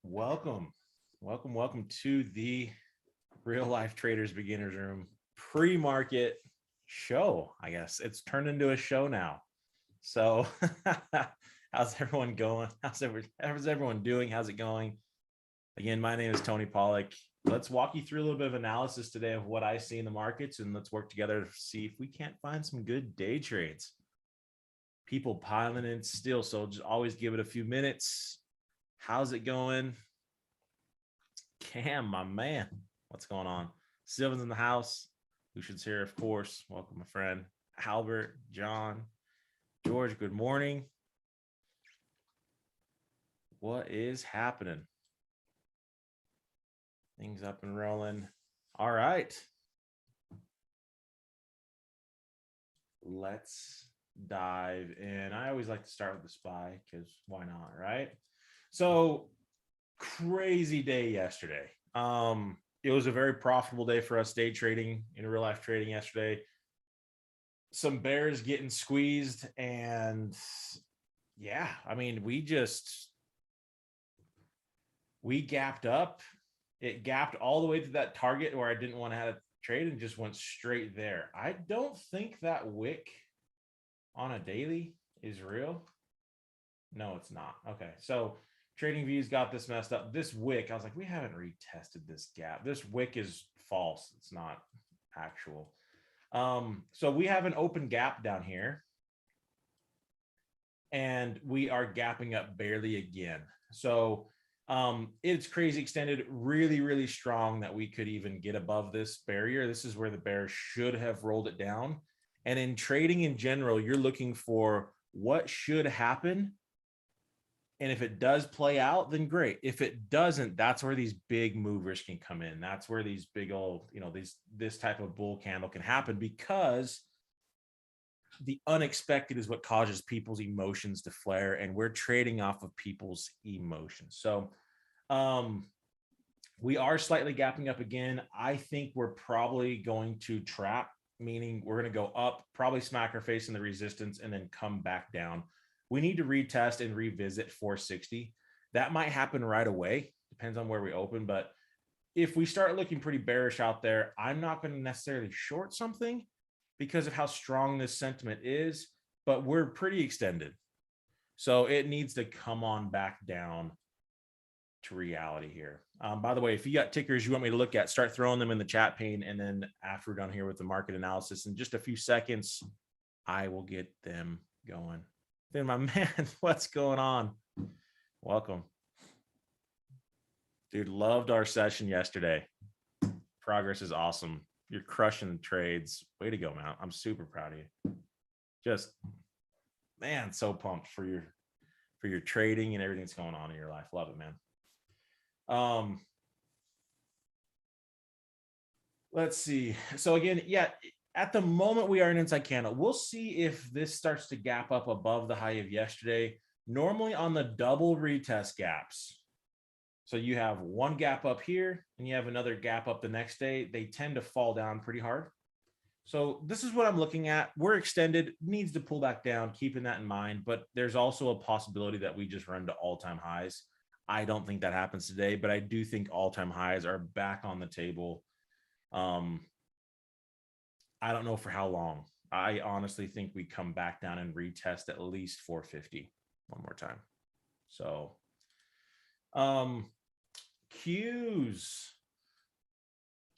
Welcome, welcome to the Real Life Traders Beginners Room pre-market show. I guess it's turned into a show now. So, how's everyone going? How's everyone doing? How's it going? Again, my name is Tony Pollock. Let's walk you through a little bit of analysis today of what I see in the markets, and let's work together to see if we can't find some good day trades. People piling in still, so just always give it a few minutes. How's it going? Cam, my man, what's going on? Sylvan's in the house. Lucian's here, of course. Welcome, my friend. Albert, John, George, good morning. What is happening? Things up and rolling. All right. Let's dive in. I always like to start with the SPY because why not, right? So crazy day yesterday. It was a very profitable day for us day trading in real life trading yesterday. Some bears getting squeezed, and yeah, I mean, we gapped up. It gapped all the way to that target where I didn't want to have a trade and just went straight there. I don't think that wick on a daily is real. No, it's not. Okay, so Trading Views got this messed up. This wick, I was like, we haven't retested this gap. This wick is false. It's not actual. So we have an open gap down here, and we are gapping up barely again. So it's crazy extended, really, really strong that we could even get above this barrier. This is where the bear should have rolled it down. And in trading in general, you're looking for what should happen. And if it does play out, then great. If it doesn't, that's where these big movers can come in. That's where these big old, this type of bull candle can happen, because the unexpected is what causes people's emotions to flare, and we're trading off of people's emotions. So we are slightly gapping up again. I think we're probably going to trap, meaning we're going to go up, probably smack our face in the resistance, and then come back down. We need to retest and revisit 460. That might happen right away. Depends on where we open. But if we start looking pretty bearish out there, I'm not going to necessarily short something because of how strong this sentiment is, but we're pretty extended. So it needs to come on back down to reality here. By the way, if you got tickers you want me to look at, start throwing them in the chat pane. And then after we're done here with the market analysis, in just a few seconds, I will get them going. Then my man, what's going on? Welcome. Dude, loved our session yesterday. Progress is awesome. You're crushing trades. Way to go, man. I'm super proud of you. Just, man, so pumped for your trading and everything that's going on in your life. Love it, man. Let's see. So again, yeah, at the moment we are an inside candle. We'll see if this starts to gap up above the high of yesterday. Normally on the double retest gaps, so you have one gap up here and you have another gap up the next day, they tend to fall down pretty hard. So this is what I'm looking at. We're extended, needs to pull back down, keeping that in mind. But there's also a possibility that we just run to all-time highs. I don't think that happens today, but I do think all-time highs are back on the table. I don't know for how long. I honestly think we come back down and retest at least 450 one more time. So Qs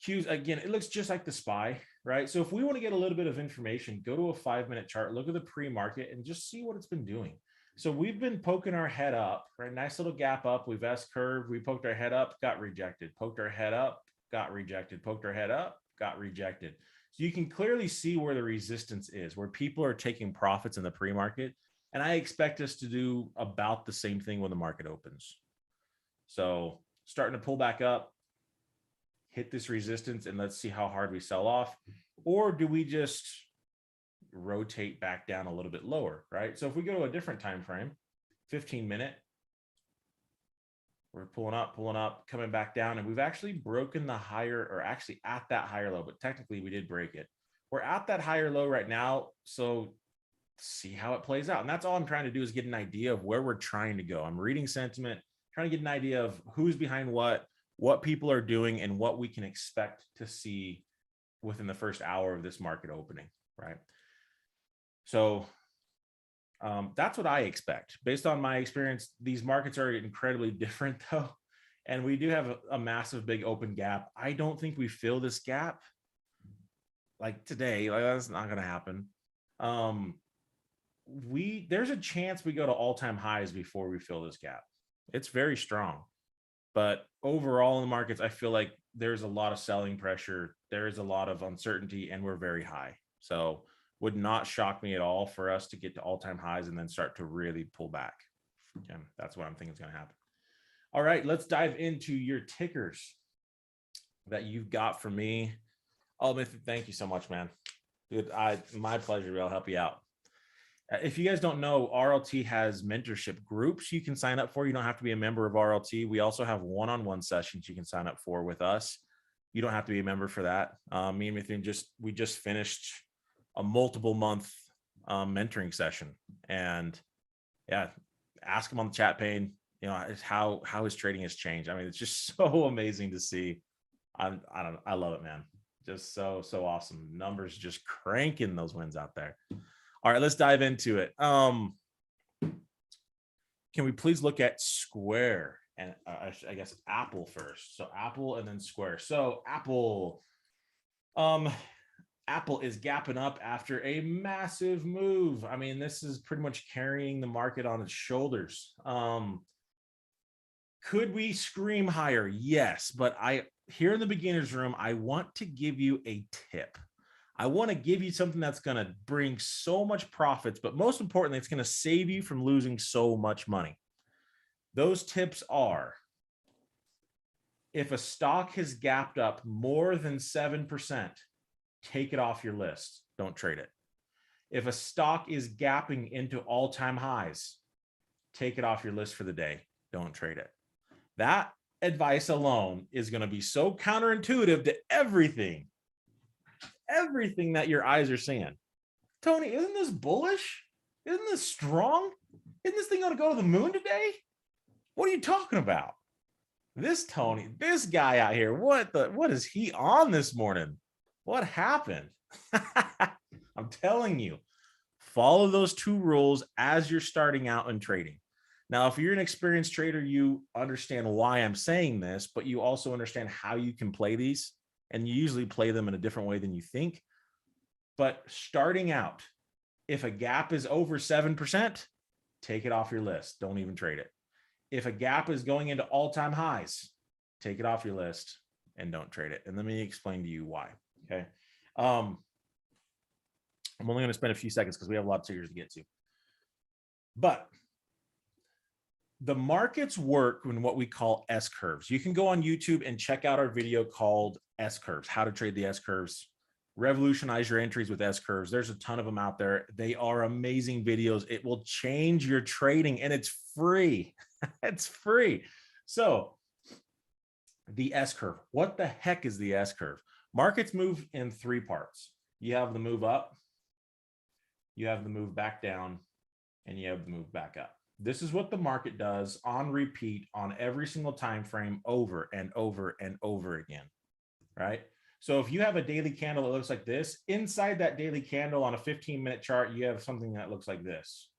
again, it looks just like the SPY, right? So if we want to get a little bit of information, go to a 5-minute chart, look at the pre-market, and just see what it's been doing. So we've been poking our head up, right? Nice little gap up. We've S-curved. We poked our head up, got rejected. Poked our head up, got rejected. Poked our head up, got rejected. So you can clearly see where the resistance is, where people are taking profits in the pre-market. And I expect us to do about the same thing when the market opens. So starting to pull back up, hit this resistance, and let's see how hard we sell off. Or do we just rotate back down a little bit lower, right? So if we go to a different time frame, 15-minute, we're pulling up, coming back down, and we've actually broken the higher, or actually at that higher low, but technically we did break it. We're at that higher low right now, so see how it plays out. And that's all I'm trying to do, is get an idea of where we're trying to go. I'm reading sentiment, trying to get an idea of who's behind what people are doing, and what we can expect to see within the first hour of this market opening, right? So that's what I expect. Based on my experience, these markets are incredibly different though. And we do have a massive big open gap. I don't think we fill this gap like today. Like, that's not going to happen. There's a chance we go to all-time highs before we fill this gap. It's very strong. But overall in the markets, I feel like there's a lot of selling pressure. There is a lot of uncertainty, and we're very high. So would not shock me at all for us to get to all-time highs and then start to really pull back. Again, that's what I'm thinking is going to happen. All right, let's dive into your tickers that you've got for me. Oh, thank you so much, man. Dude, my pleasure. I'll help you out. If you guys don't know, RLT has mentorship groups you can sign up for. You don't have to be a member of RLT. We also have one-on-one sessions you can sign up for with us. You don't have to be a member for that. Me and Mithun we just finished a multiple month mentoring session, and yeah, ask him on the chat pane, you know, how his trading has changed. I mean, it's just so amazing to see. I love it, man. Just so awesome. Numbers just cranking those wins out there. All right, let's dive into it. Can we please look at Square and I guess Apple first? So Apple and then Square. So Apple is gapping up after a massive move. I mean, this is pretty much carrying the market on its shoulders. Could we scream higher? Yes, but here in the beginner's room, I want to give you a tip. I want to give you something that's going to bring so much profits, but most importantly, it's going to save you from losing so much money. Those tips are: if a stock has gapped up more than 7%, take it off your list. Don't trade it. If a stock is gapping into all-time highs, take it off your list for the day. Don't trade it. That advice alone is going to be so counterintuitive to everything that your eyes are seeing. Tony, isn't this bullish? Isn't this strong? Isn't this thing going to go to the moon today? What are you talking about? This Tony, this guy out here, what is he on this morning? What happened? I'm telling you, follow those two rules as you're starting out in trading. Now, if you're an experienced trader, you understand why I'm saying this, but you also understand how you can play these, and you usually play them in a different way than you think. But starting out, if a gap is over 7%, take it off your list. Don't even trade it. If a gap is going into all-time highs, take it off your list and don't trade it. And let me explain to you why. Okay. I'm only going to spend a few seconds because we have a lot of tickers to get to. But the markets work in what we call S curves. You can go on YouTube and check out our video called S curves, how to trade the S curves, revolutionize your entries with S curves. There's a ton of them out there. They are amazing videos. It will change your trading, and it's free. It's free. So the S curve, what the heck is the S curve? Markets move in three parts. You have the move up, you have the move back down, and you have the move back up. This is what the market does on repeat on every single time frame, over and over and over again, right? So if you have a daily candle that looks like this, inside that daily candle on a 15-minute chart, you have something that looks like this,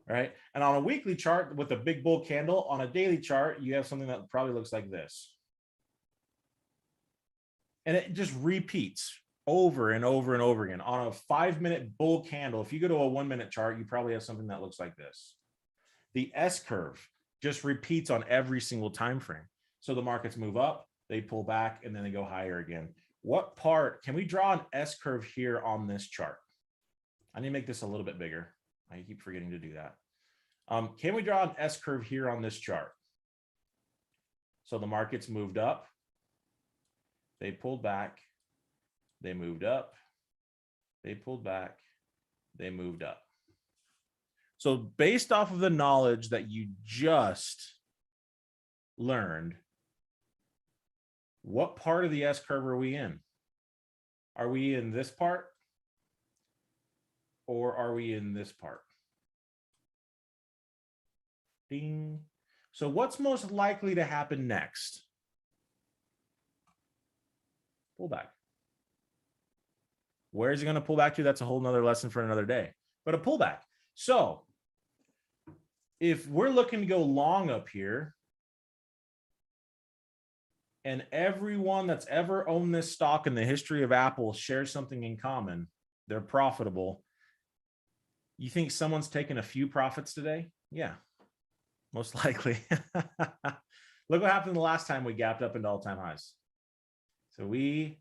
right? And on a weekly chart with a big bull candle, on a daily chart, you have something that probably looks like this. And it just repeats over and over and over again. On a 5-minute bull candle, if you go to a 1-minute chart, you probably have something that looks like this. The S curve just repeats on every single time frame. So the markets move up, they pull back, and then they go higher again. What part, can we draw an S curve here on this chart? I need to make this a little bit bigger. I keep forgetting to do that. Can we draw an S curve here on this chart? So the markets moved up, they pulled back, they moved up, they pulled back, they moved up. So based off of the knowledge that you just learned, what part of the S curve are we in? Are we in this part? Or are we in this part? Ding. So what's most likely to happen next? Pullback. Where is it going to pull back to? That's a whole nother lesson for another day. But a pullback. So if we're looking to go long up here, and everyone that's ever owned this stock in the history of Apple shares something in common, they're profitable. You think someone's taken a few profits today? Yeah, most likely. Look what happened the last time we gapped up into all-time highs. So we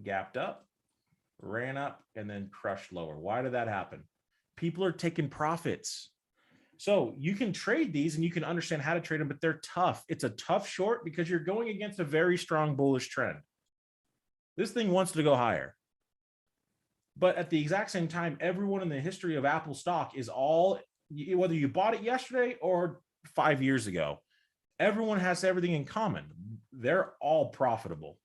gapped up, ran up, and then crushed lower. Why did that happen? People are taking profits. So you can trade these and you can understand how to trade them, but they're tough. It's a tough short because you're going against a very strong bullish trend. This thing wants to go higher. But at the exact same time, everyone in the history of Apple stock is all, whether you bought it yesterday or 5 years ago, everyone has everything in common. They're all profitable.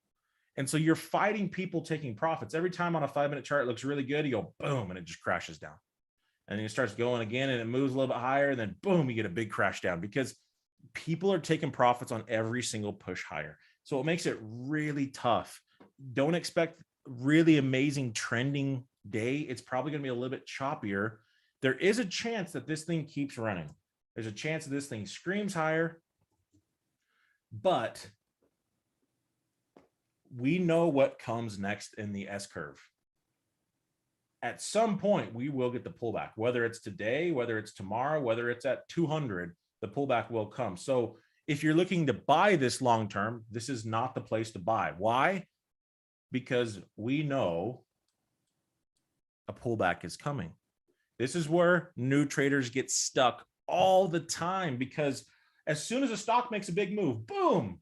And so you're fighting people taking profits. Every time on a 5-minute chart, it looks really good. You go, boom, and it just crashes down. And then it starts going again and it moves a little bit higher. And then boom, you get a big crash down because people are taking profits on every single push higher. So it makes it really tough. Don't expect really amazing trending day. It's probably going to be a little bit choppier. There is a chance that this thing keeps running. There's a chance that this thing screams higher, but we know what comes next in the S curve. At some point, we will get the pullback, whether it's today, whether it's tomorrow, whether it's at 200, the pullback will come. So if you're looking to buy this long-term, this is not the place to buy. Why? Because we know a pullback is coming. This is where new traders get stuck all the time because as soon as a stock makes a big move, boom,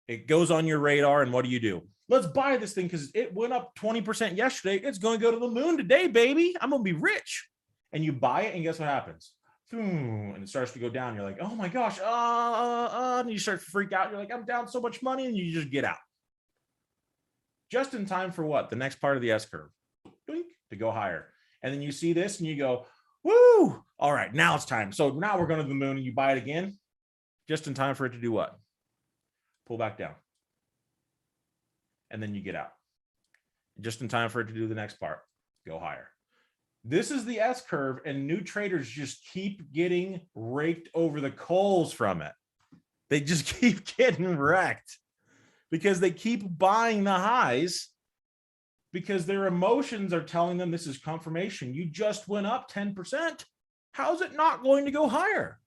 it goes on your radar. And what do? Let's buy this thing because it went up 20% yesterday. It's going to go to the moon today, baby. I'm going to be rich. And you buy it, and guess what happens? And it starts to go down. You're like, oh my gosh. And you start to freak out. You're like, I'm down so much money. And you just get out. Just in time for what? The next part of the S curve. To go higher. And then you see this and you go, woo. All right, now it's time. So now we're going to the moon and you buy it again. Just in time for it to do what? Pull back down. And then you get out. Just in time for it to do the next part. Go higher. This is the S curve, and new traders just keep getting raked over the coals from it. They just keep getting wrecked because they keep buying the highs because their emotions are telling them this is confirmation. You just went up 10%. How's it not going to go higher?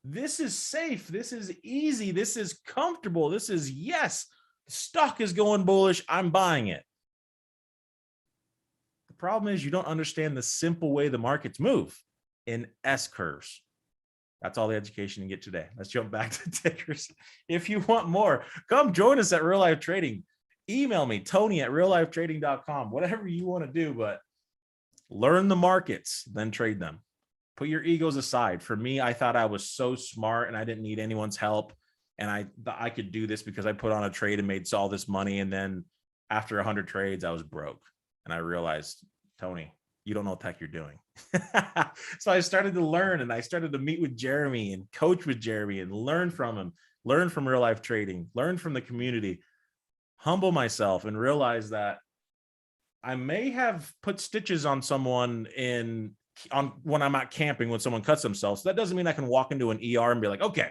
This is safe. This is easy. This is comfortable. This is yes. Stock is going bullish. I'm buying it. The problem is you don't understand the simple way the markets move in S curves. That's all the education you get today. Let's jump back to tickers. If you want more, come join us at Real Life Trading. Email me, Tony@reallifetrading.com. Whatever you want to do, but learn the markets, then trade them. Put your egos aside. For me, I thought I was so smart and I didn't need anyone's help. And I could do this because I put on a trade and made all this money. And then after 100 trades, I was broke. And I realized, Tony, you don't know what the heck you're doing. So I started to learn and I started to meet with Jerremy and coach with Jerremy and learn from him, learn from Real Life Trading, learn from the community, humble myself and realize that I may have put stitches on someone when I'm out camping when someone cuts themselves. So that doesn't mean I can walk into an ER and be like, okay,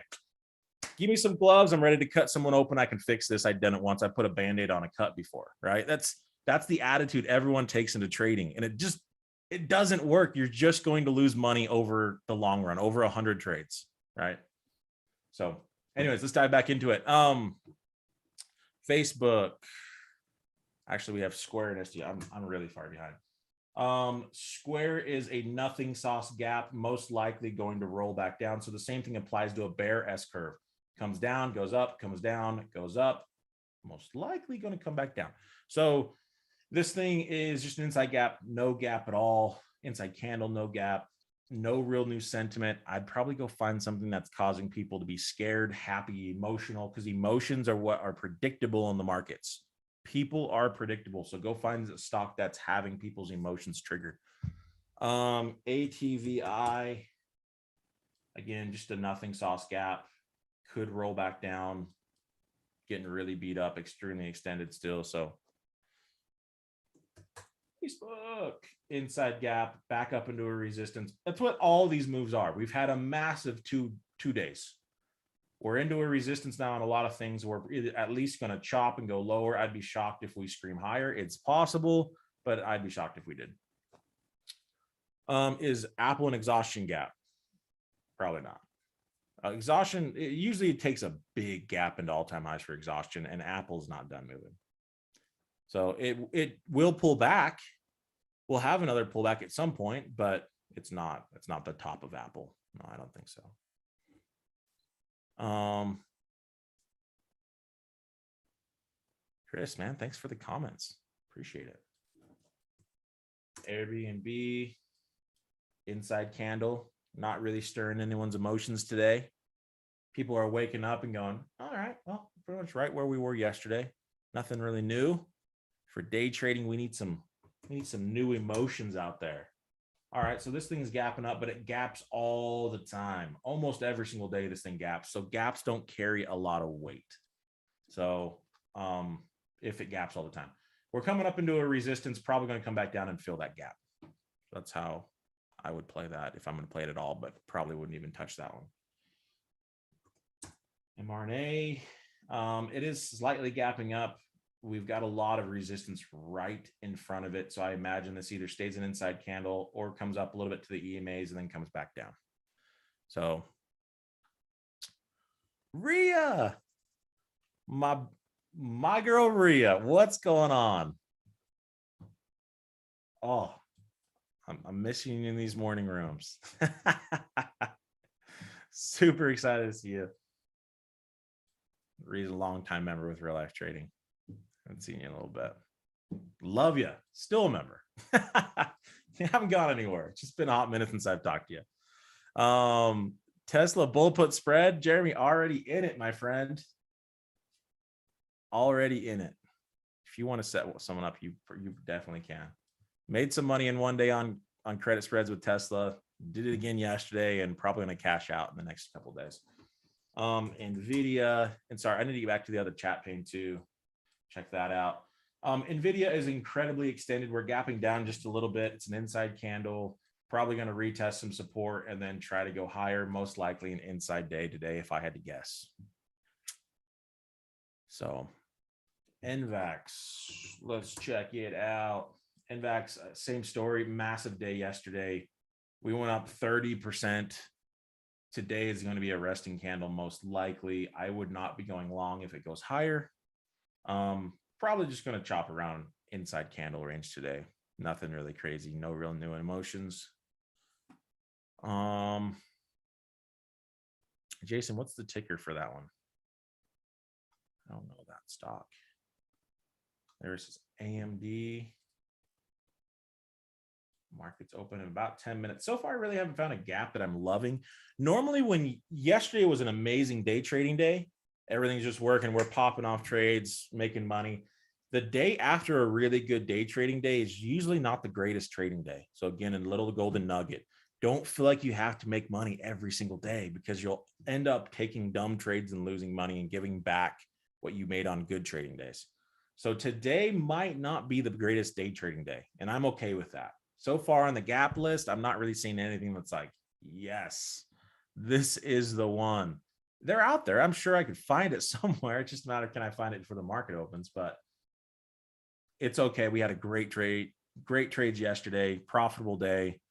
give me some gloves. I'm ready to cut someone open. I can fix this. I've done it once. I put a Band-Aid on a cut before, right? That's the attitude everyone takes into trading. And it doesn't work. You're just going to lose money over the long run, over 100 trades, right? So anyways, let's dive back into it. Facebook. Actually, we have Square and SD. I'm really far behind. Square is a nothing sauce gap, most likely going to roll back down. So the same thing applies to a bear S curve. Comes down, goes up, comes down, goes up, most likely going to come back down. So this thing is just an inside gap, no gap at all. Inside candle, no gap, no real new sentiment. I'd probably go find something that's causing people to be scared, happy, emotional, because emotions are what are predictable in the markets. People are predictable. So go find a stock that's having people's emotions triggered. ATVI. Again, just a nothing sauce gap. Could roll back down, getting really beat up, extremely extended still. So Facebook inside gap, back up into a resistance. That's what all these moves are. We've had a massive two days. We're into a resistance now on a lot of things. We're at least going to chop and go lower. I'd be shocked if we scream higher. It's possible, but I'd be shocked if we did. Is Apple an exhaustion gap? Probably not. Exhaustion, usually it takes a big gap into all-time highs for exhaustion, and Apple's not done moving. So it will pull back. We'll have another pullback at some point, but it's not the top of Apple. No, I don't think so. Chris, man, thanks for the comments. Appreciate it. Airbnb, inside candle, not really stirring anyone's emotions today. People are waking up and going, all right, well, pretty much right where we were yesterday. Nothing really new. For day trading, we need some new emotions out there. All right, so this thing is gapping up, but it gaps all the time. Almost every single day, this thing gaps. So gaps don't carry a lot of weight. So if it gaps all the time, we're coming up into a resistance, probably going to come back down and fill that gap. That's how I would play that if I'm going to play it at all, but probably wouldn't even touch that one. mRNA, it is slightly gapping up. We've got a lot of resistance right in front of it. So I imagine this either stays an inside candle or comes up a little bit to the EMAs and then comes back down. So Rhea, my girl Rhea, what's going on? Oh, I'm missing you in these morning rooms. Super excited to see you. Rhea's a long-time member with Real Life Trading. Haven't seen you in a little bit. Love you. Still a member. You haven't gone anywhere. It's just been a hot minute since I've talked to you. Tesla bull put spread. Jeremy, already in it, my friend. Already in it. If you want to set someone up, you definitely can. Made some money in one day on credit spreads with Tesla. Did it again yesterday and probably going to cash out in the next couple of days. Nvidia, and sorry, I need to get back to the other chat pane too. Check that out. Nvidia is incredibly extended. We're gapping down just a little bit. It's an inside candle, probably going to retest some support and then try to go higher, most likely an inside day today, if I had to guess. So NVAX, let's check it out. NVAX, same story, massive day yesterday. We went up 30%. Today is going to be a resting candle, most likely. I would not be going long if it goes higher. Probably just going to chop around inside candle range today. Nothing really crazy. No real new emotions. Jason, what's the ticker for that one? I don't know that stock. There's AMD. Market's open in about 10 minutes. So far, I really haven't found a gap that I'm loving. Normally, when yesterday was an amazing day trading day, everything's just working. We're popping off trades, making money. The day after a really good day trading day is usually not the greatest trading day. So again, a little golden nugget. Don't feel like you have to make money every single day because you'll end up taking dumb trades and losing money and giving back what you made on good trading days. So today might not be the greatest day trading day, and I'm okay with that. So far on the gap list, I'm not really seeing anything that's like, yes, this is the one. They're out there. I'm sure I could find it somewhere. It's just a matter of, can I find it before the market opens? But it's okay. We had a great trades yesterday, profitable day.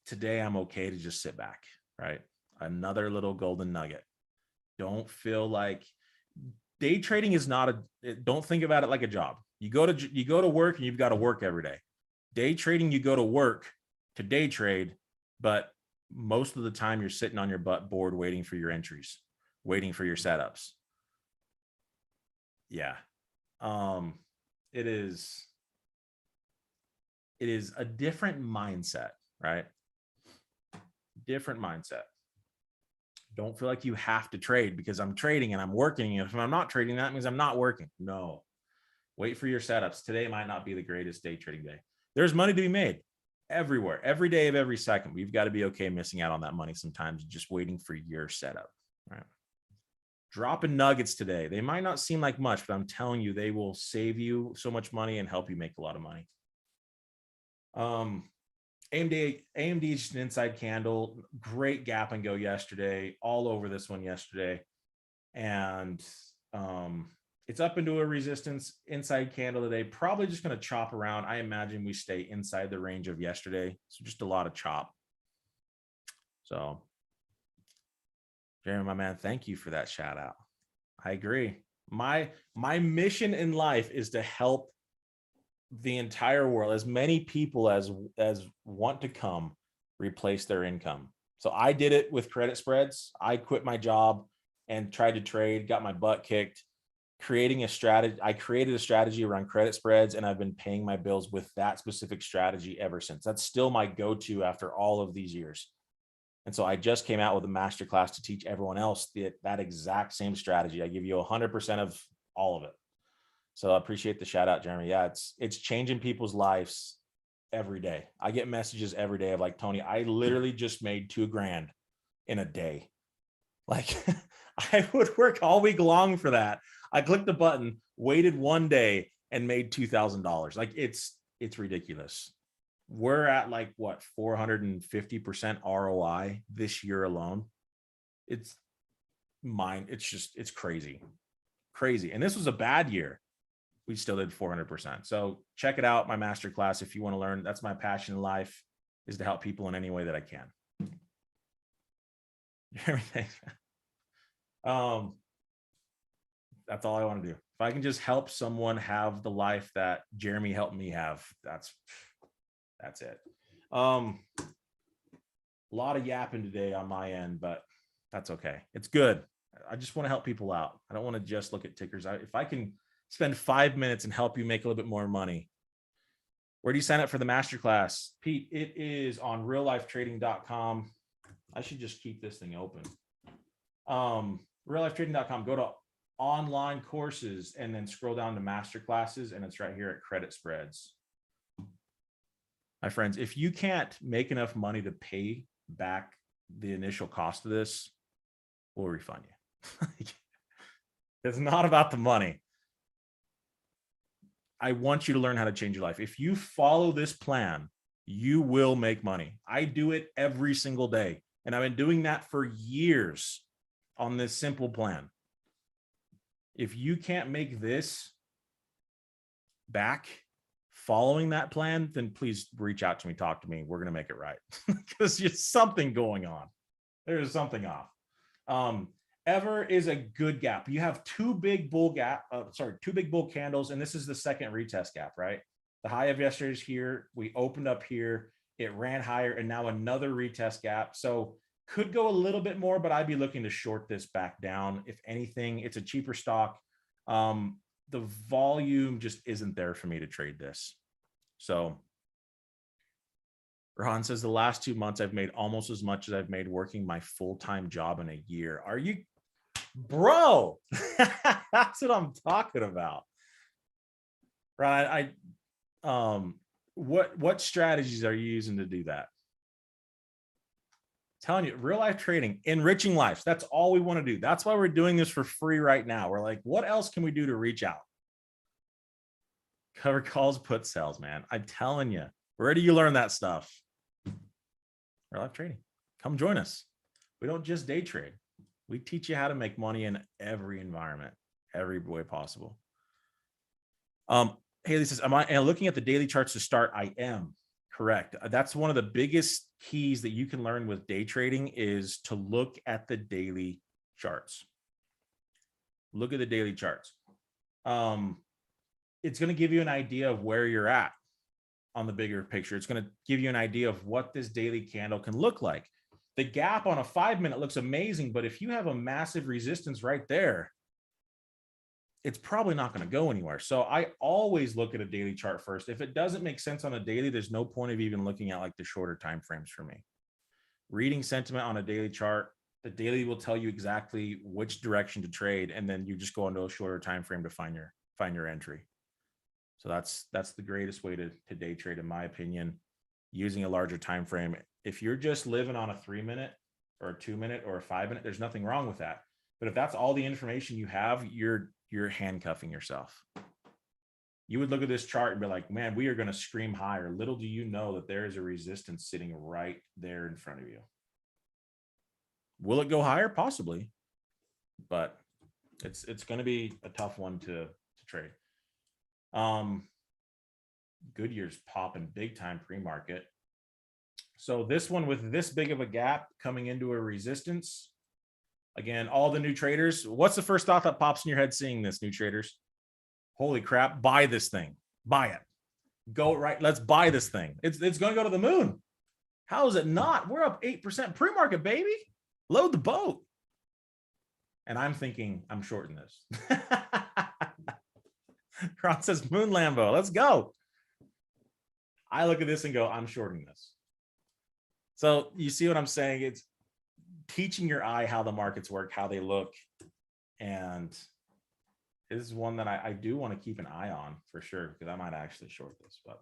Today I'm okay to just sit back, right? Another little golden nugget. Don't feel like day trading is not don't think about it like a job. You go to work and you've got to work every day. Day trading, you go to work to day trade, but most of the time you're sitting on your butt board waiting for your entries, waiting for your setups. Yeah. It is a different mindset, right? Different mindset. Don't feel like you have to trade because I'm trading and I'm working. And if I'm not trading, that means I'm not working. No. Wait for your setups. Today might not be the greatest day trading day. There's money to be made. everywhere, every day of every second. We've got to be okay missing out on that money sometimes, just waiting for your setup. Right? Dropping nuggets today. They might not seem like much, but I'm telling you, they will save you so much money and help you make a lot of money. AMD is just an inside candle. Great gap and go yesterday, all over this one yesterday. And it's up into a resistance inside candle today. Probably just going to chop around. I imagine we stay inside the range of yesterday. So just a lot of chop. So Jeremy, my man, thank you for that shout out. I agree. My mission in life is to help the entire world, as many people as want to come, replace their income. So I did it with credit spreads. I quit my job and tried to trade, got my butt kicked, creating a strategy. I created a strategy around credit spreads, and I've been paying my bills with that specific strategy ever since. That's still my go-to after all of these years. And so I just came out with a masterclass to teach everyone else that exact same strategy. I give you 100% of all of it. So I appreciate the shout out, Jeremy. Yeah, it's changing people's lives every day. I get messages every day of like, Tony, I literally just made $2,000 in a day. Like I would work all week long for that. I clicked the button, waited one day, and made $2,000. Like it's ridiculous. We're at like what, 450% ROI this year alone. It's crazy. And this was a bad year. We still did 400%. So check it out, my masterclass, if you want to learn. That's my passion in life, is to help people in any way that I can. Everything. That's all I want to do. If I can just help someone have the life that Jeremy helped me have, that's it. A lot of yapping today on my end, but that's okay. It's good. I just want to help people out. I don't want to just look at tickers. If I can spend 5 minutes and help you make a little bit more money. Where do you sign up for the masterclass? Pete, it is on reallifetrading.com. I should just keep this thing open. Reallifetrading.com, go to online courses and then scroll down to masterclasses, and it's right here at credit spreads. My friends, if you can't make enough money to pay back the initial cost of this, we'll refund you. It's not about the money. I want you to learn how to change your life. If you follow this plan, you will make money. I do it every single day, and I've been doing that for years on this simple plan. If you can't make this back following that plan, then please reach out to me, talk to me. We're going to make it right, because there's something going on. There's something off. Ever is a good gap. You have two big bull candles, and this is the second retest gap, right? The high of yesterday's here. We opened up here. It ran higher, and now another retest gap. So could go a little bit more, but I'd be looking to short this back down. If anything, it's a cheaper stock. The volume just isn't there for me to trade this. So Ron says the last 2 months I've made almost as much as I've made working my full-time job in a year. Are you, bro? That's what I'm talking about. Ron, what strategies are you using to do that? Telling you, real life trading, enriching lives. That's all we want to do. That's why we're doing this for free right now. We're like, what else can we do to reach out? Cover calls, put sales, man. I'm telling you, where do you learn that stuff? Real life trading. Come join us. We don't just day trade. We teach you how to make money in every environment, every way possible. Haley says, am I looking at the daily charts to start? I am. Correct. That's one of the biggest keys that you can learn with day trading, is to look at the daily charts. Look at the daily charts. It's going to give you an idea of where you're at on the bigger picture. It's going to give you an idea of what this daily candle can look like. The gap on a 5 minute looks amazing, but if you have a massive resistance right there, it's probably not going to go anywhere. So I always look at a daily chart first. If it doesn't make sense on a daily, there's no point of even looking at like the shorter time frames for me. Reading sentiment on a daily chart, the daily will tell you exactly which direction to trade, and then you just go into a shorter time frame to find your entry. So that's the greatest way to day trade, in my opinion. using a larger time frame. If you're just living on a 3-minute or a 2-minute or a 5-minute, there's nothing wrong with that. But if that's all the information you have, you're handcuffing yourself. You would look at this chart and be like, man, we are going to scream higher. Little do you know that there is a resistance sitting right there in front of you. Will it go higher? Possibly, but it's going to be a tough one to trade. Goodyear's popping big time pre-market. So this one with this big of a gap coming into a resistance. Again, all the new traders, what's the first thought that pops in your head seeing this, new traders? Holy crap, buy this thing. Buy it. Go right. Let's buy this thing. It's going to go to the moon. How is it not? We're up 8% pre-market, baby. Load the boat. And I'm thinking, I'm shorting this. Ron says, Moon Lambo, let's go. I look at this and go, I'm shorting this. So you see what I'm saying? It's teaching your eye how the markets work, how they look. And this is one that I do want to keep an eye on for sure, because I might actually short this. But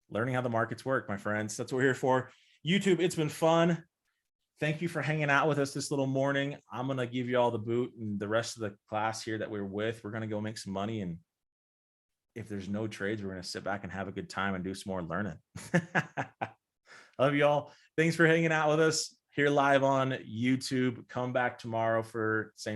learning how the markets work, my friends, that's what we're here for. YouTube, it's been fun. Thank you for hanging out with us this little morning. I'm going to give you all the boot and the rest of the class here that we're with. We're going to go make some money. And if there's no trades, we're going to sit back and have a good time and do some more learning. Love you all. Thanks for hanging out with us here live on YouTube. Come back tomorrow for same